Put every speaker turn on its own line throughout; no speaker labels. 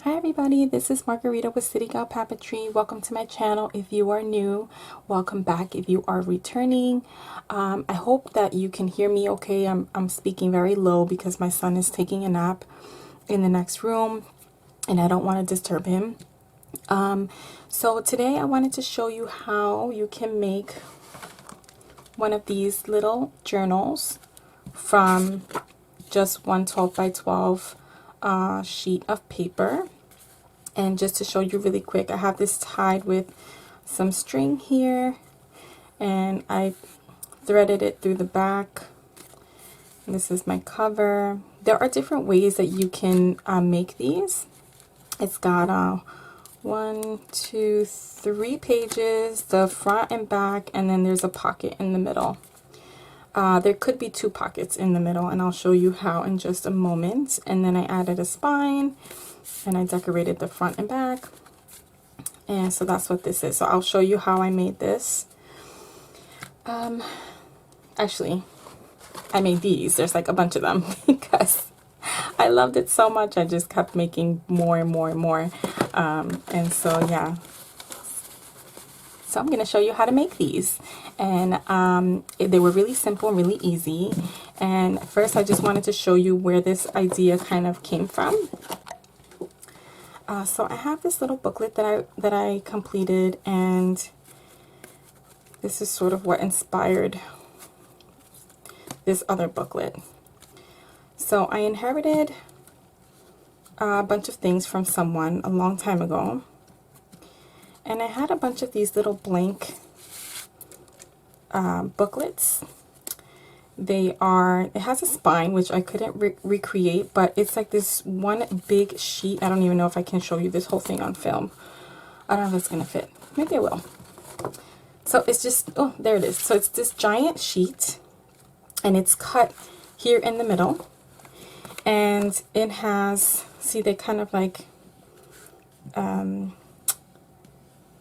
Hi everybody, this is Margarita with City Gal Papeterie. Welcome to my channel. If you are new, welcome back. If you are returning, I hope that you can hear me okay. I'm speaking very low because my son is taking a nap in the next room and I don't want to disturb him. So today I wanted to show you how you can make one of these little journals from just one 12 by 12 sheet of paper. And just to show you really quick, I have this tied with some string here and I threaded it through the back. And this is my cover. There are different ways that you can make these. It's got 1, 2, 3 pages, the front and back, and then there's a pocket in the middle. There could be 2 pockets in the middle, and I'll show you how in just a moment. And then I added a spine and I decorated the front and back, and so that's what this is. So I'll show you how I made this. Actually, I made these. There's like a bunch of them because I loved it so much. I just kept making more and more and more, and so yeah. So I'm going to show you how to make these, and they were really simple and really easy. And first I just wanted to show you where this idea kind of came from. So I have this little booklet that I completed, and this is sort of what inspired this other booklet. So I inherited a bunch of things from someone a long time ago, and I had a bunch of these little blank booklets. It has a spine, which I couldn't recreate, but it's like this one big sheet. I don't even know if I can show you this whole thing on film. I don't know if it's going to fit. Maybe I will. So it's just, oh, there it is. So it's this giant sheet, and it's cut here in the middle. And it has, see, they kind of like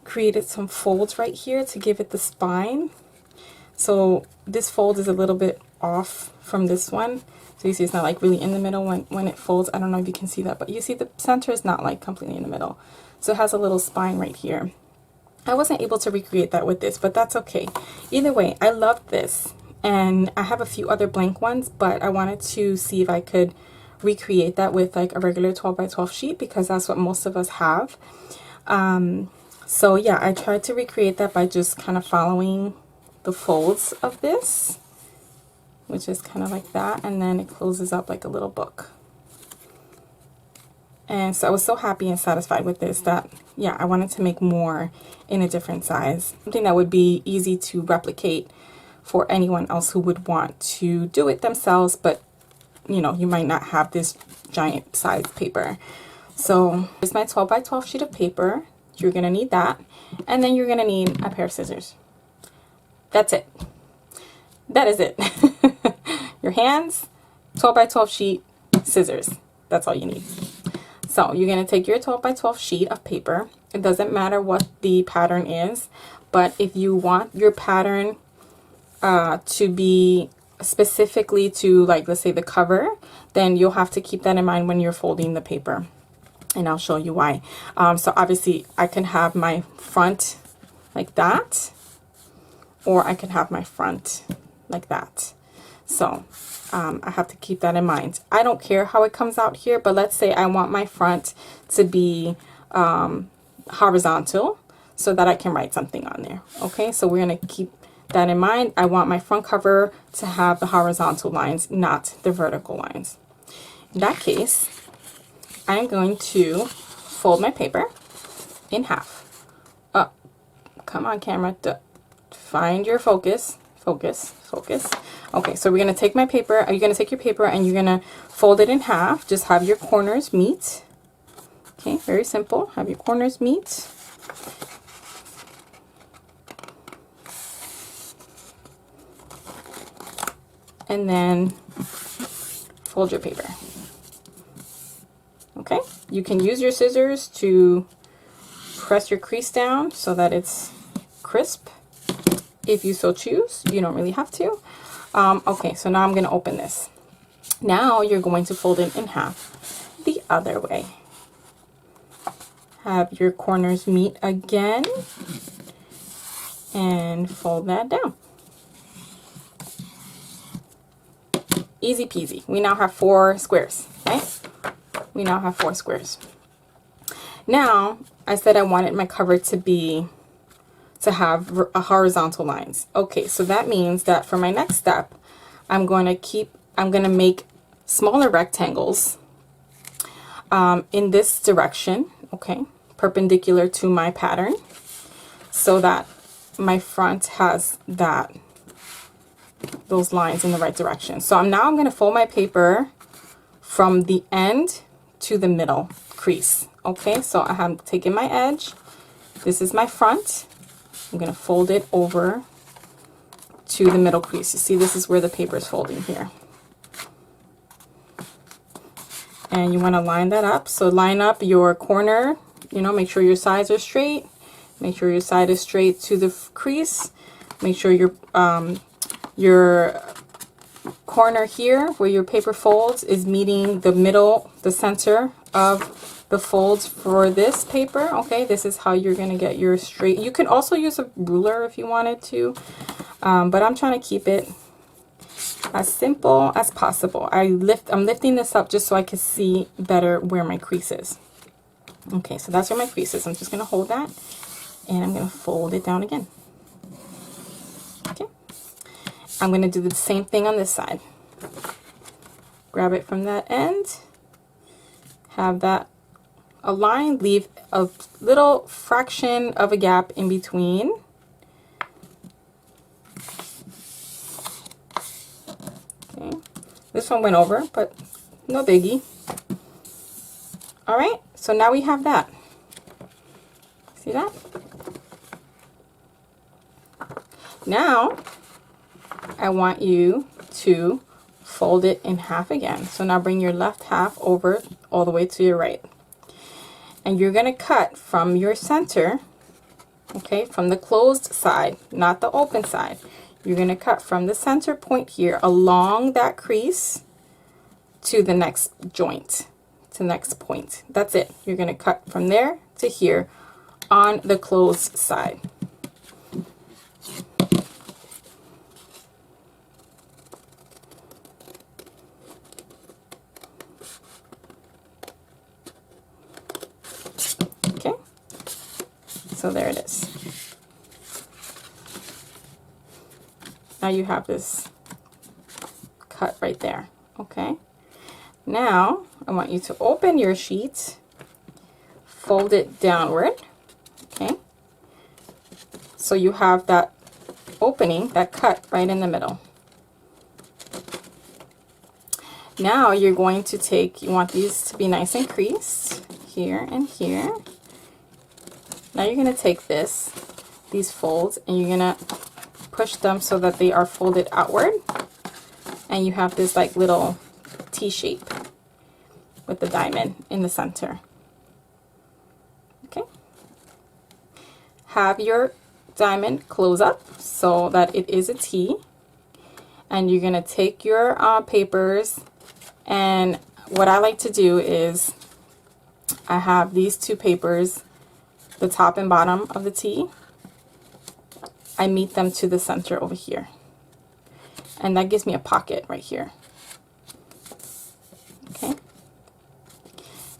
created some folds right here to give it the spine. So this fold is a little bit off from this one. So you see it's not like really in the middle when it folds. I don't know if you can see that, but you see the center is not like completely in the middle. So it has a little spine right here. I wasn't able to recreate that with this, but that's okay. Either way, I loved this. And I have a few other blank ones, but I wanted to see if I could recreate that with like a regular 12 by 12 sheet, because that's what most of us have. So yeah, I tried to recreate that by just kind of following the folds of this, which is kind of like that, and then it closes up like a little book. And so I was so happy and satisfied with this that, yeah, I wanted to make more in a different size, something that would be easy to replicate for anyone else who would want to do it themselves, but you know, you might not have this giant size paper. So here's my 12 by 12 sheet of paper. You're gonna need that, and then you're gonna need a pair of scissors. That's it. That is it. Your hands, 12 by 12 sheet, scissors. That's all you need. So you're going to take your 12 by 12 sheet of paper. It doesn't matter what the pattern is, but if you want your pattern to be specifically to, like, let's say the cover, then you'll have to keep that in mind when you're folding the paper. And I'll show you why. So obviously I can have my front like that, or I can have my front like that. So I have to keep that in mind. I don't care how it comes out here, but let's say I want my front to be horizontal so that I can write something on there. Okay, so we're going to keep that in mind. I want my front cover to have the horizontal lines, not the vertical lines. In that case, I'm going to fold my paper in half. Oh, come on, camera. Find your focus. Focus, focus. Okay, so we're going to take my paper. You're going to take your paper and you're going to fold it in half. Just have your corners meet. Okay, very simple. Have your corners meet. And then fold your paper. Okay, you can use your scissors to press your crease down so that it's crisp. If you so choose, you don't really have to. Okay, so now I'm going to open this. Now you're going to fold it in half the other way. have your corners meet again and fold that down. Easy peasy. We now have 4 squares, right? We now have 4 squares. Now, I said I wanted my cover to have horizontal lines. Okay, so that means that for my next step, I'm going to make smaller rectangles in this direction, okay, perpendicular to my pattern, so that my front has those lines in the right direction. So I'm going to fold my paper from the end to the middle crease. Okay, so I have taken my edge. This is my front. I'm going to fold it over to the middle crease. You see, this is where the paper is folding here. And you want to line that up. So line up your corner, you know, make sure your sides are straight. Make sure your side is straight to the crease. Make sure your corner here where your paper folds is meeting the middle, the center of the folds for this paper. Okay, this is how you're going to get your straight. You can also use a ruler if you wanted to, but I'm trying to keep it as simple as possible. I'm lifting this up just so I can see better where my crease is. Okay, so that's where my crease is. I'm just going to hold that and I'm going to fold it down again. Okay, I'm going to do the same thing on this side. Grab it from that end, have that aligned, leave a little fraction of a gap in between. Okay, this one went over, but no biggie. All right, so now we have that. See that? Now I want you to fold it in half again. So now bring your left half over all the way to your right. And you're going to cut from your center, okay, from the closed side, not the open side. You're going to cut from the center point here along that crease to the next joint, to the next point. That's it. You're going to cut from there to here on the closed side. Okay, so there it is. Now you have this cut right there. Okay, now I want you to open your sheet, fold it downward. Okay, so you have that opening, that cut right in the middle. Now you're going to take, you want these to be nice and creased here and here. Now you're going to take these folds, and you're going to push them so that they are folded outward, and you have this like little T shape with the diamond in the center. Okay, have your diamond close up so that it is a T, and you're going to take your papers, and what I like to do is I have these two papers, the top and bottom of the T. I meet them to the center over here, and that gives me a pocket right here. Okay,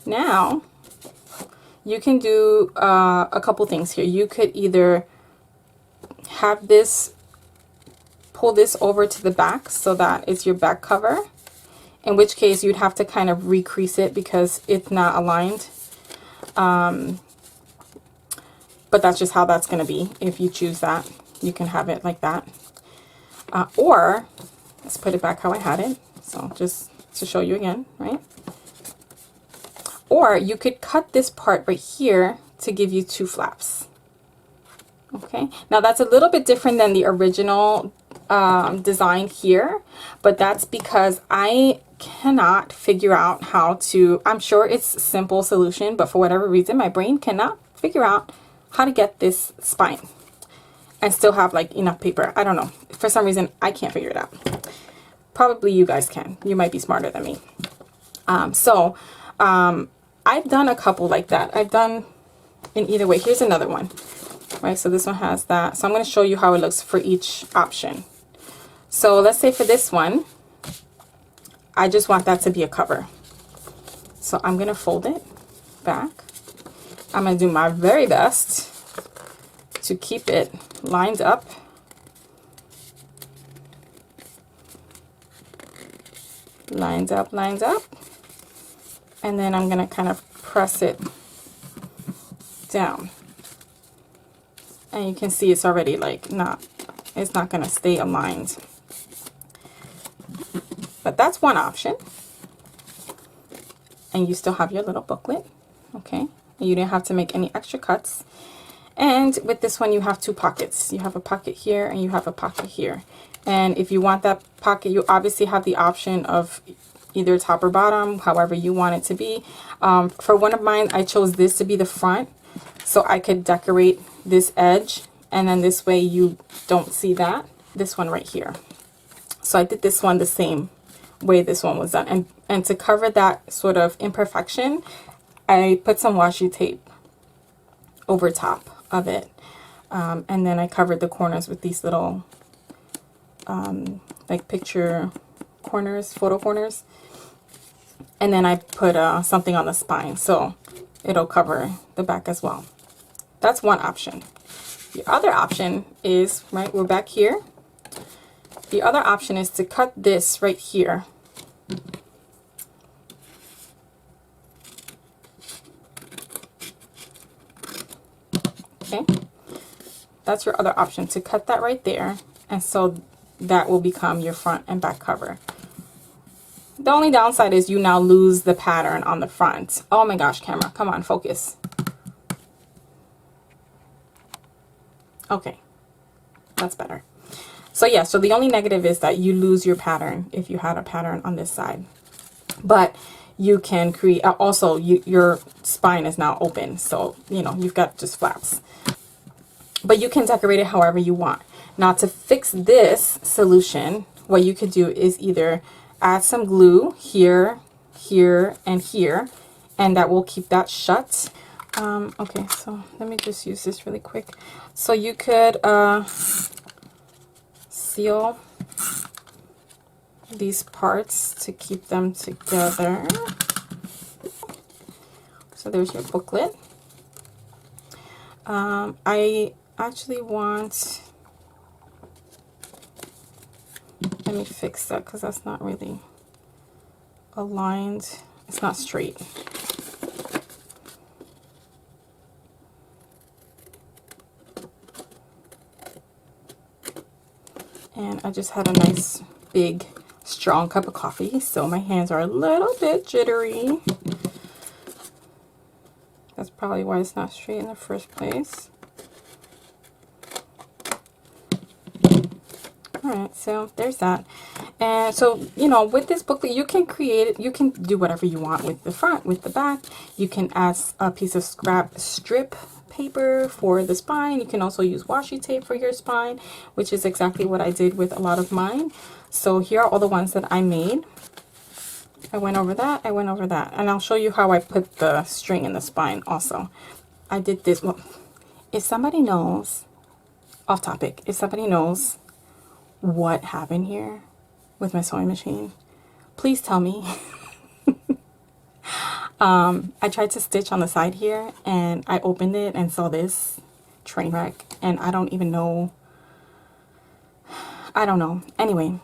now you can do a couple things here. You could either have this, pull this over to the back so that it's your back cover, in which case you'd have to kind of recrease it because it's not aligned. But that's just how that's going to be. If you choose that, you can have it like that. Or, let's put it back how I had it. So just to show you again, right? Or you could cut this part right here to give you 2 flaps. Okay, now that's a little bit different than the original design here, but that's because I cannot figure out how to, I'm sure it's a simple solution, but for whatever reason my brain cannot figure out how to get this spine and still have like enough paper. I don't know, for some reason I can't figure it out. Probably you guys can. You might be smarter than me. I've done a couple like that. I've done in either way. Here's another one, right? So this one has that. So I'm going to show you how it looks for each option. So let's say for this one, I just want that to be a cover. So I'm going to fold it back. I'm going to do my very best to keep it lined up. Lined up, lined up. And then I'm going to kind of press it down. And you can see it's already like it's not going to stay aligned. But that's one option. And you still have your little booklet, okay? And you didn't have to make any extra cuts. And with this one, you have two pockets. You have a pocket here and you have a pocket here. And if you want that pocket, you obviously have the option of either top or bottom, however you want it to be. For one of mine, I chose this to be the front, so I could decorate this edge, and then this way you don't see that. This one right here. So I did this one the same way this one was done. And to cover that sort of imperfection, I put some washi tape over top of it. And then I covered the corners with these little like picture corners, photo corners. And then I put something on the spine, so it'll cover the back as well. That's one option. The other option is, right, we're back here. The other option is to cut this right here. Okay, that's your other option, to cut that right there, and so that will become your front and back cover. The only downside is you now lose the pattern on the front. Oh my gosh, camera, come on, focus. Okay, that's better. So yeah, so the only negative is that you lose your pattern if you had a pattern on this side. But you can create, also your spine is now open, so you know, you've got just flaps. But you can decorate it however you want. Now to fix this solution, what you could do is either add some glue here, here, and here, and that will keep that shut. Okay, so let me just use this really quick. So you could seal these parts to keep them together. So there's your booklet. I actually want, let me fix that because that's not really aligned. It's not straight. And I just had a nice big strong cup of coffee, so my hands are a little bit jittery. That's probably why it's not straight in the first place. Alright, so there's that. And so, you know, with this booklet, you can create it, you can do whatever you want with the front, with the back. You can add a piece of strip paper for the spine. You can also use washi tape for your spine, which is exactly what I did with a lot of mine. So here are all the ones that I made. I went over that, I went over that, and I'll show you how I put the string in the spine also. I did this. Well, if somebody knows, off topic, if somebody knows what happened here with my sewing machine, please tell me. I tried to stitch on the side here, and I opened it and saw this train wreck, and I don't even know. I don't know. Anyway,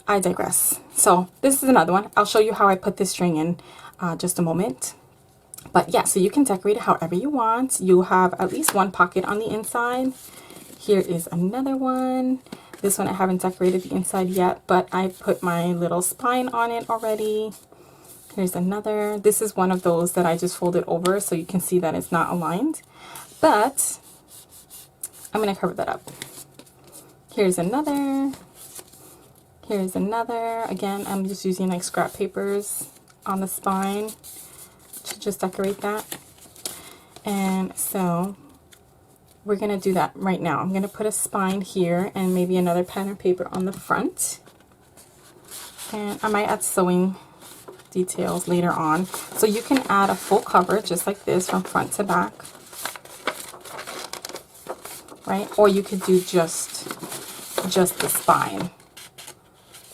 I digress. So this is another one. I'll show you how I put this string in just a moment. But yeah, so you can decorate it however you want. You'll have at least one pocket on the inside. Here is another one. This one I haven't decorated the inside yet, but I put my little spine on it already. Here's another. This is one of those that I just folded over so you can see that it's not aligned. But I'm going to cover that up. Here's another. Here's another. Again, I'm just using like scrap papers on the spine to just decorate that. And so we're going to do that right now. I'm going to put a spine here and maybe another pattern paper on the front. And I might add sewing details later on. So you can add a full cover just like this from front to back, right? Or you could do just the spine.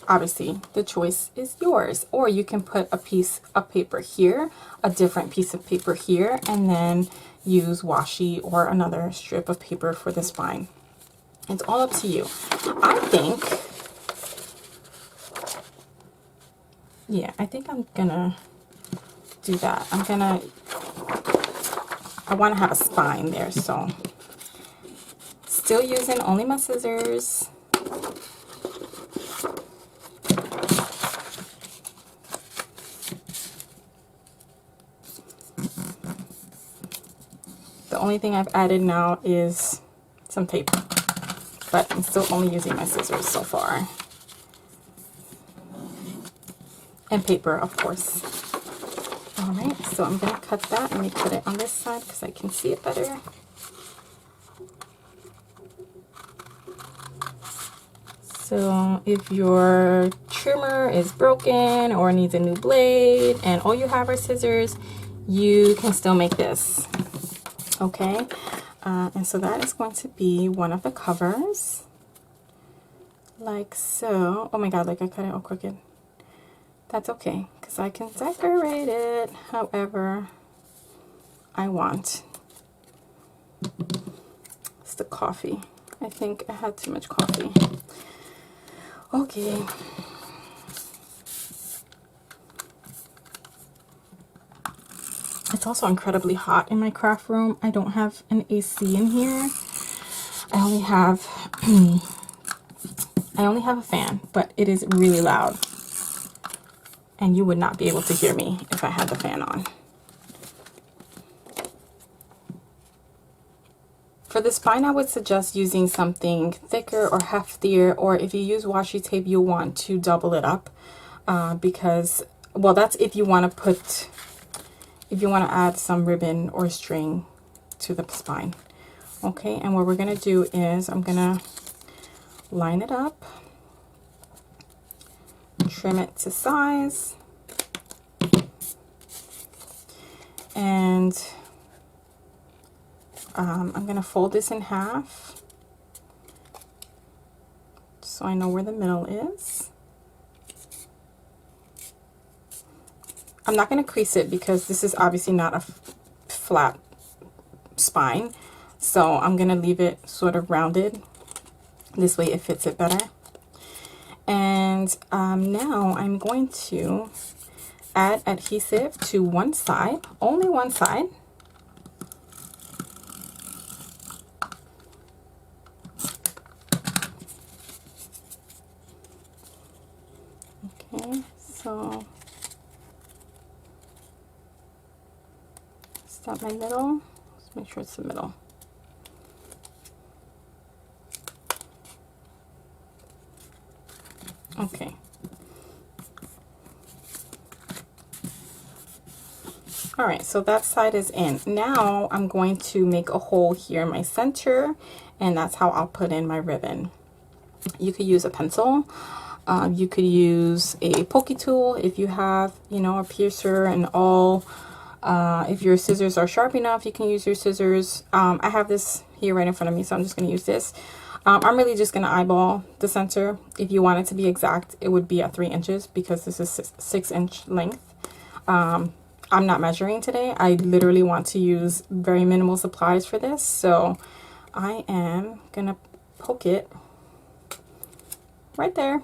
Obviously, the choice is yours. Or you can put a piece of paper here, a different piece of paper here, and then use washi or another strip of paper for the spine. It's all up to you. I think, yeah, I think I'm gonna do that. I want to have a spine there, so still using only my scissors. The only thing I've added now is some tape, but I'm still only using my scissors so far. And paper, of course. All right, so I'm gonna cut that. Let me put it on this side because I can see it better. So if your trimmer is broken or needs a new blade and all you have are scissors, you can still make this. Okay, and so that is going to be one of the covers, like so. Oh my god, like I cut it all crooked. That's okay, because I can decorate it however I want. It's the coffee. I think I had too much coffee. Okay. It's also incredibly hot in my craft room. I don't have an AC in here. I only have a fan, but it is really loud. And you would not be able to hear me if I had the fan on. For the spine, I would suggest using something thicker or heftier, or if you use washi tape, you'll want to double it up because, well, that's if you want to add some ribbon or string to the spine. Okay, and what we're going to do is I'm going to line it up, trim it to size, and I'm going to fold this in half so I know where the middle is. I'm not going to crease it because this is obviously not a flat spine, so I'm going to leave it sort of rounded. This way it fits it better. And now I'm going to add adhesive to one side, only one side. Okay, so is that my middle? Let's make sure it's the middle. Okay. All right, so that side is in. Now I'm going to make a hole here in my center, and that's how I'll put in my ribbon. You could use a pencil. You could use a pokey tool if you have, you know, a piercer and all. If your scissors are sharp enough, you can use your scissors. I have this here right in front of me, so I'm just going to use this. I'm really just going to eyeball the center. If you want it to be exact, it would be at 3 inches because this is 6-inch length. I'm not measuring today. I literally want to use very minimal supplies for this, so I am going to poke it right there.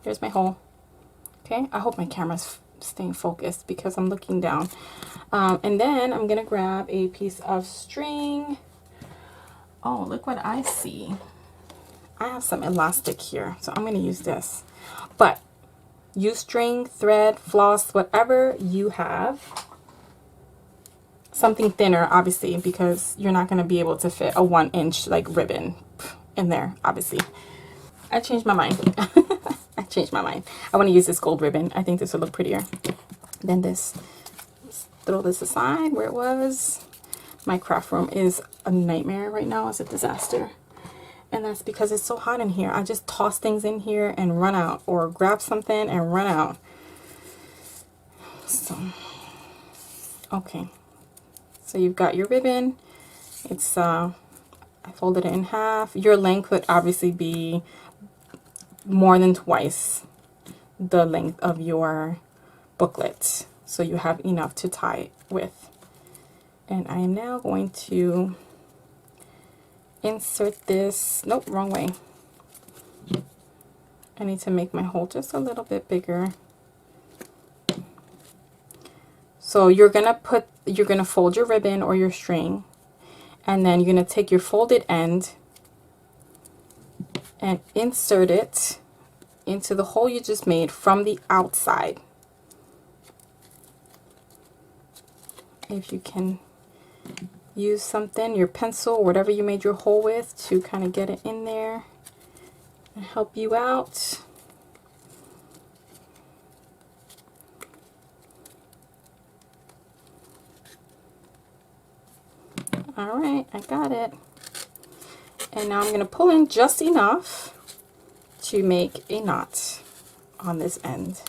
Here's my hole. Okay, I hope my camera's staying focused because I'm looking down. And then I'm going to grab a piece of string. Oh, look what I see. I have some elastic here, so I'm going to use this. But use string, thread, floss, whatever you have. Something thinner, obviously, because you're not going to be able to fit a 1-inch like ribbon in there, obviously. I changed my mind. I changed my mind. I want to use this gold ribbon. I think this will look prettier than this. Let's throw this aside where it was. My craft room is a nightmare right now. It's a disaster. And that's because it's so hot in here. I just toss things in here and run out, or grab something and run out. So, okay. So you've got your ribbon. It's, I folded it in half. Your length would obviously be more than twice the length of your booklet, so you have enough to tie it with. And I am now going to insert this, nope, wrong way. I need to make my hole just a little bit bigger. So you're gonna fold your ribbon or your string, and then you're gonna take your folded end and insert it into the hole you just made from the outside. If you can use something, your pencil, whatever you made your hole with, to kind of get it in there and help you out. All right, I got it. And now I'm going to pull in just enough to make a knot on this end.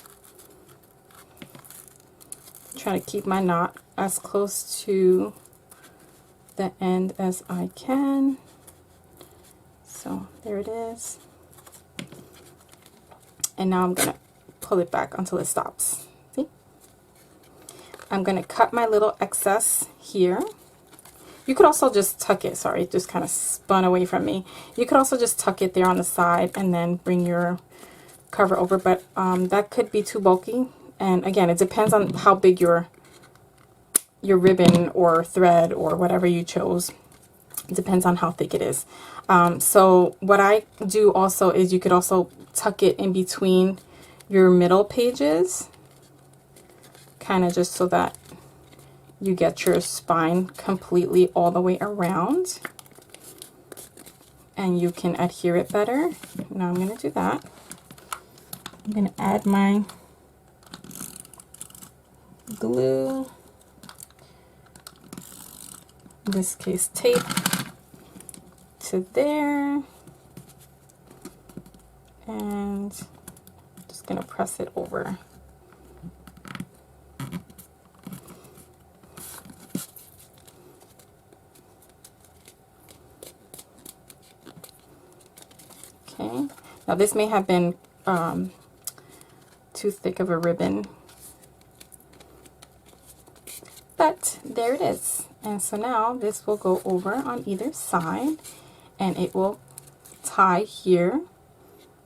Try to keep my knot as close to the end as I can. So there it is. And now I'm going to pull it back until it stops. See? I'm going to cut my little excess here. You could also just tuck it, sorry, it just kind of spun away from me. You could also just tuck it there on the side and then bring your cover over, but that could be too bulky. And again, it depends on how big your ribbon or thread or whatever you chose. It depends on how thick it is. So what I do also is you could also tuck it in between your middle pages, kind of just so that you get your spine completely all the way around and you can adhere it better. Now I'm going to do that. I'm going to add my glue, in this case tape, to there, and just going to press it over. Okay, now this may have been too thick of a ribbon, but there it is. And so now this will go over on either side and it will tie here,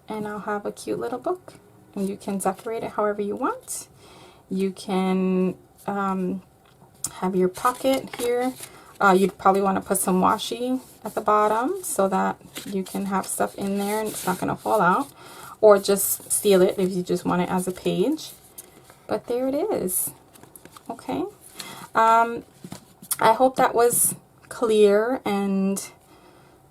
and I'll have a cute little book, and you can decorate it however you want. You can have your pocket here. You'd probably want to put some washi at the bottom so that you can have stuff in there and it's not going to fall out, or just seal it if you just want it as a page. But there it is. Okay. I hope that was clear, and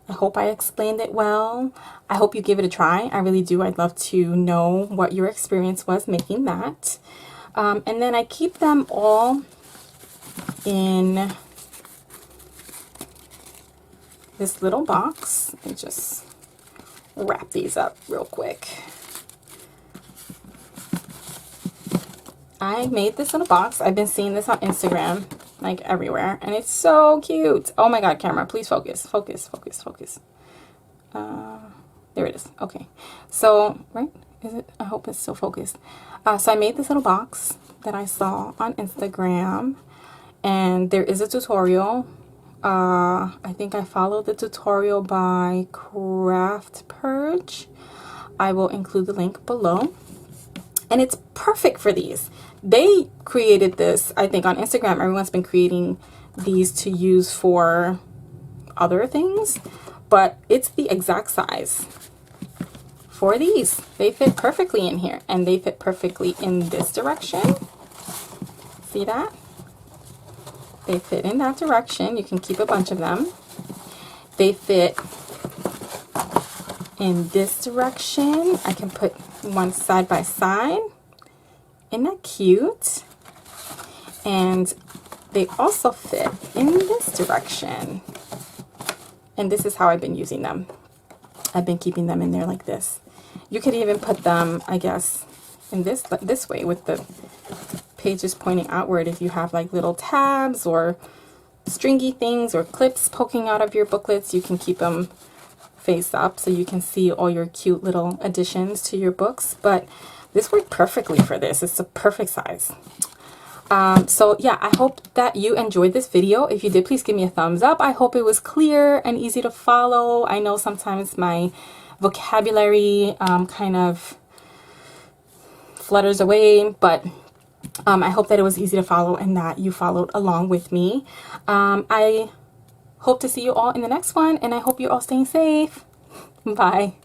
I hope I explained it well. I hope you give it a try. I really do. I'd love to know what your experience was making that. And then I keep them all in this little box. Let me just wrap these up real quick. I made this little box. I've been seeing this on Instagram, like everywhere, and it's so cute. Oh my god, camera, please focus, focus, focus, focus. There it is. Okay, so right, is it? I hope it's still focused. So I made this little box that I saw on Instagram, and there is a tutorial. I think I followed the tutorial by Craft Purge. I will include the link below, and it's perfect for these. They created this, I think, on Instagram. Everyone's been creating these to use for other things, but it's the exact size for these. They fit perfectly in here, and they fit perfectly in this direction. See that? They fit in that direction. You can keep a bunch of them. They fit in this direction. I can put one side by side. Isn't that cute? And they also fit in this direction. And this is how I've been using them. I've been keeping them in there like this. You could even put them, I guess, in this way with the pages pointing outward. If you have like little tabs or stringy things or clips poking out of your booklets, you can keep them face up so you can see all your cute little additions to your books. But this worked perfectly for this. It's a perfect size. So yeah, I hope that you enjoyed this video. If you did, please give me a thumbs up. I hope it was clear and easy to follow. I know sometimes my vocabulary kind of flutters away, but I hope that it was easy to follow and that you followed along with me. I hope to see you all in the next one, and I hope you're all staying safe. Bye.